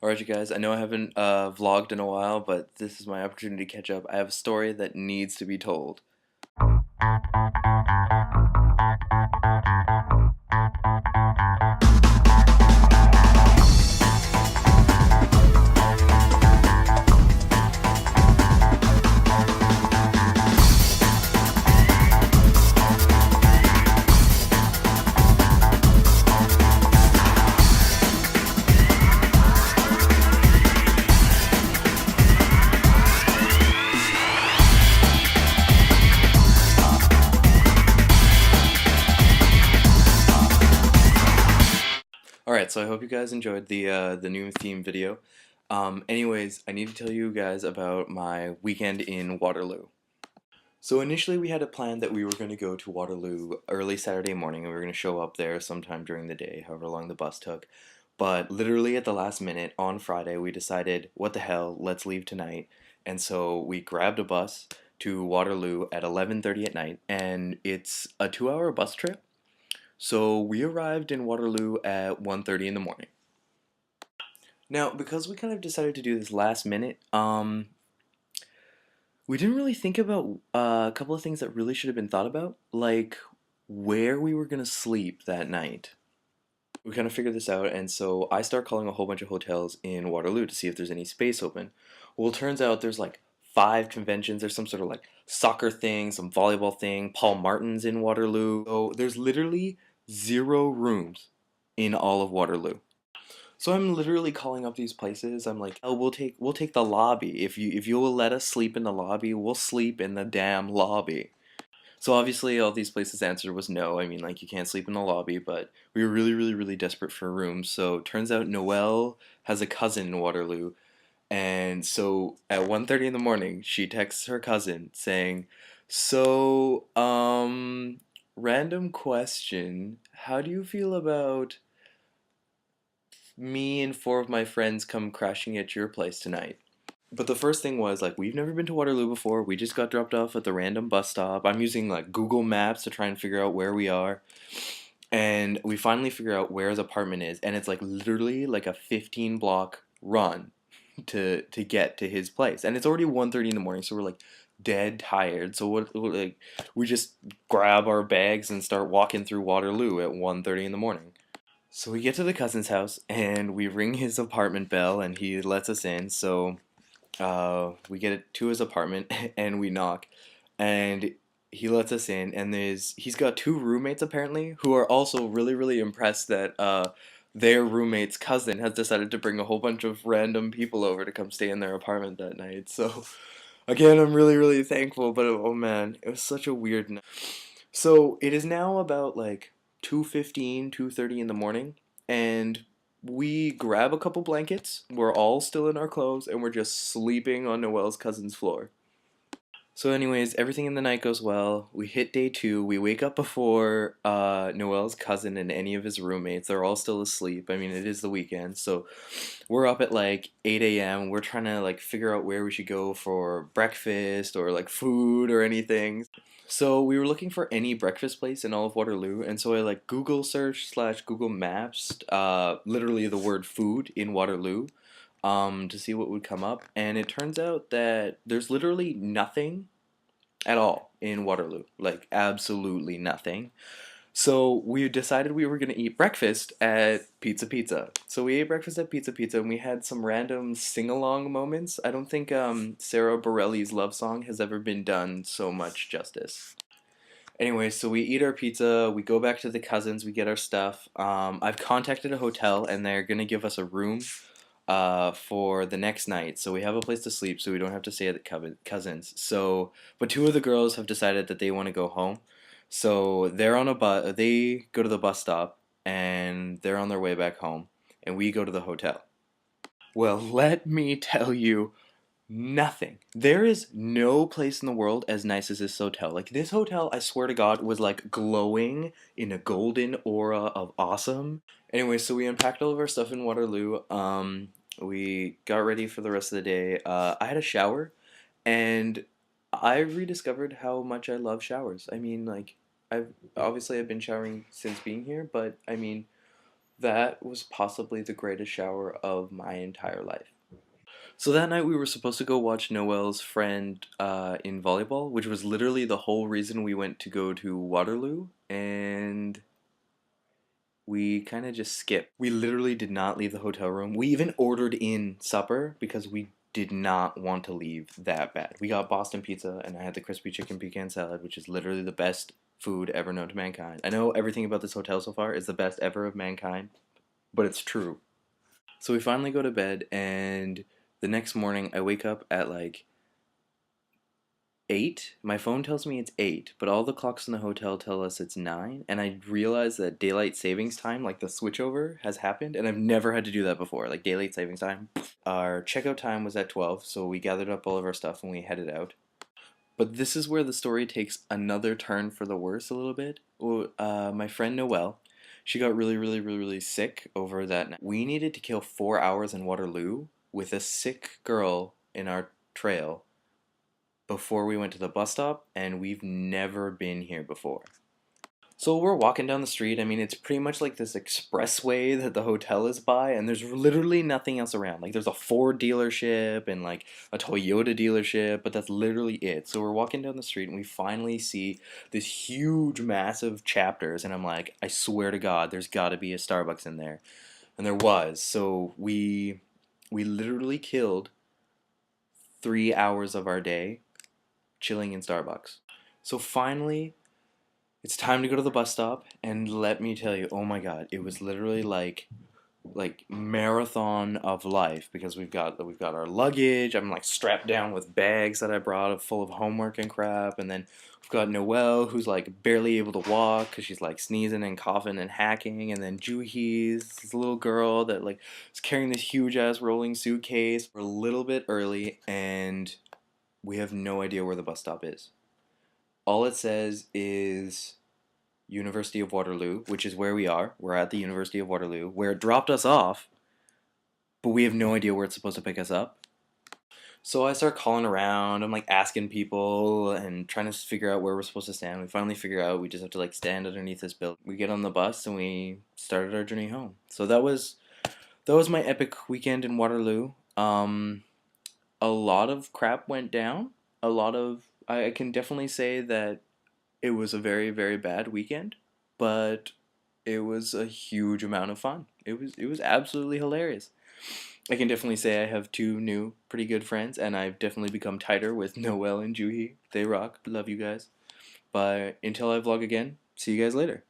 Alright, you guys, I know I haven't vlogged in a while, but this is my opportunity to catch up. I have a story that needs to be told. Alright, so I hope you guys enjoyed the new theme video. Anyways, I need to tell you guys about my weekend in Waterloo. So initially we had a plan that we were going to go to Waterloo early Saturday morning and we were going to show up there sometime during the day, however long the bus took. But literally at the last minute on Friday we decided, what the hell, let's leave tonight. And so we grabbed a bus to Waterloo at 11:30 at night, and it's a 2-hour bus trip. So we arrived in Waterloo at 1:30 in the morning. Now, because we kind of decided to do this last minute, we didn't really think about a couple of things that really should have been thought about, like where we were gonna sleep that night. We kind of figured this out, and so I start calling a whole bunch of hotels in Waterloo to see if there's any space open. Well, it turns out there's like 5 conventions. There's some sort of like soccer thing, some volleyball thing. Paul Martin's in Waterloo. So there's literally 0 rooms in all of Waterloo. So I'm literally calling up these places. I'm like, "Oh, we'll take the lobby. If you will let us sleep in the lobby, we'll sleep in the damn lobby." So obviously all these places' answer was no. I mean, like, you can't sleep in the lobby, but we were really, really, really desperate for a room. So turns out Noelle has a cousin in Waterloo, and so at 1:30 in the morning, she texts her cousin saying, "So, random question, how do you feel about me and 4 of my friends come crashing at your place tonight?" But the first thing was, like, we've never been to Waterloo before. We just got dropped off at the random bus stop. I'm using like Google Maps to try and figure out where we are. And we finally figure out where his apartment is, and it's like literally like a 15 block run to get to his place. And it's already 1:30 in the morning, so we're like dead tired. So like we just grab our bags and start walking through Waterloo at 1:30 in the morning. So we get to the cousin's house and we ring his apartment bell and he lets us in. So we get it to his apartment and we knock, and he lets us in. And he's got 2 roommates apparently who are also really really impressed that their roommate's cousin has decided to bring a whole bunch of random people over to come stay in their apartment that night. So again, I'm really really thankful, but oh man, it was such a weird night. So it is now about like 2:15, 2:30 in the morning, and we grab a couple blankets. We're all still in our clothes, and we're just sleeping on Noelle's cousin's floor. So, anyways, everything in the night goes well. We hit day 2. We wake up before Noelle's cousin and any of his roommates. They're all still asleep. I mean, it is the weekend, so we're up at like 8 a.m. We're trying to like figure out where we should go for breakfast or like food or anything. So we were looking for any breakfast place in all of Waterloo, and so I like Google search slash Google Maps, literally the word food in Waterloo, to see what would come up, and it turns out that there's literally nothing at all in Waterloo, like absolutely nothing. So we decided we were gonna eat breakfast at Pizza Pizza. So we ate breakfast at Pizza Pizza, and we had some random sing-along moments. I don't think Sarah Bareilles' love song has ever been done so much justice. Anyway, so we eat our pizza, we go back to the cousins, we get our stuff. I've contacted a hotel, and they're gonna give us a room for the next night, so we have a place to sleep, so we don't have to stay at the cousins. So, but 2 of the girls have decided that they want to go home, so they're on a bus. They go to the bus stop, and they're on their way back home, and we go to the hotel. Well, let me tell you, nothing. There is no place in the world as nice as this hotel. Like, this hotel, I swear to God, was like glowing in a golden aura of awesome. Anyway, so we unpacked all of our stuff in Waterloo. We got ready for the rest of the day. I had a shower, and I rediscovered how much I love showers. I mean, like, I've been showering since being here, but I mean, That was possibly the greatest shower of my entire life. So that night we were supposed to go watch Noel's friend in volleyball, which was literally the whole reason we went to go to Waterloo, and we kind of just skipped. We literally did not leave the hotel room. We even ordered in supper because we did not want to leave that bad. We got Boston pizza, and I had the crispy chicken pecan salad, which is literally the best food ever known to mankind. I know everything about this hotel so far is the best ever of mankind, but it's true. So we finally go to bed, and the next morning I wake up at like 8. My phone tells me it's 8, but all the clocks in the hotel tell us it's 9. And I realize that daylight savings time, like the switchover, has happened, and I've never had to do that before. Like daylight savings time. Our checkout time was at 12, so we gathered up all of our stuff and we headed out. But this is where the story takes another turn for the worse a little bit. My friend Noelle, she got really, really, really, really sick over that night. We needed to kill 4 hours in Waterloo with a sick girl in our trail before we went to the bus stop, and we've never been here before. So we're walking down the street. I mean, it's pretty much like this expressway that the hotel is by, and there's literally nothing else around. Like, there's a Ford dealership and like a Toyota dealership, but that's literally it. So we're walking down the street, and we finally see this huge, massive Chapters, and I'm like, I swear to God, there's got to be a Starbucks in there, and there was. So we literally killed 3 hours of our day chilling in Starbucks. So finally, it's time to go to the bus stop, and let me tell you, oh my god, it was literally like marathon of life because we've got our luggage. I'm like strapped down with bags that I brought full of homework and crap, and then we've got Noelle who's like barely able to walk because she's like sneezing and coughing and hacking, and then Juhi's this little girl that like is carrying this huge ass rolling suitcase. We're a little bit early, and we have no idea where the bus stop is. All it says is University of Waterloo, which is where we are. We're at the University of Waterloo, where it dropped us off, but we have no idea where it's supposed to pick us up. So I start calling around. I'm like asking people and trying to figure out where we're supposed to stand. We finally figure out we just have to like stand underneath this building. We get on the bus and we started our journey home. So that was my epic weekend in Waterloo. A lot of crap went down. I can definitely say that it was a very, very bad weekend, but it was a huge amount of fun. It was absolutely hilarious. I can definitely say I have two new pretty good friends, and I've definitely become tighter with Noelle and Juhi. They rock. Love you guys. But until I vlog again, see you guys later.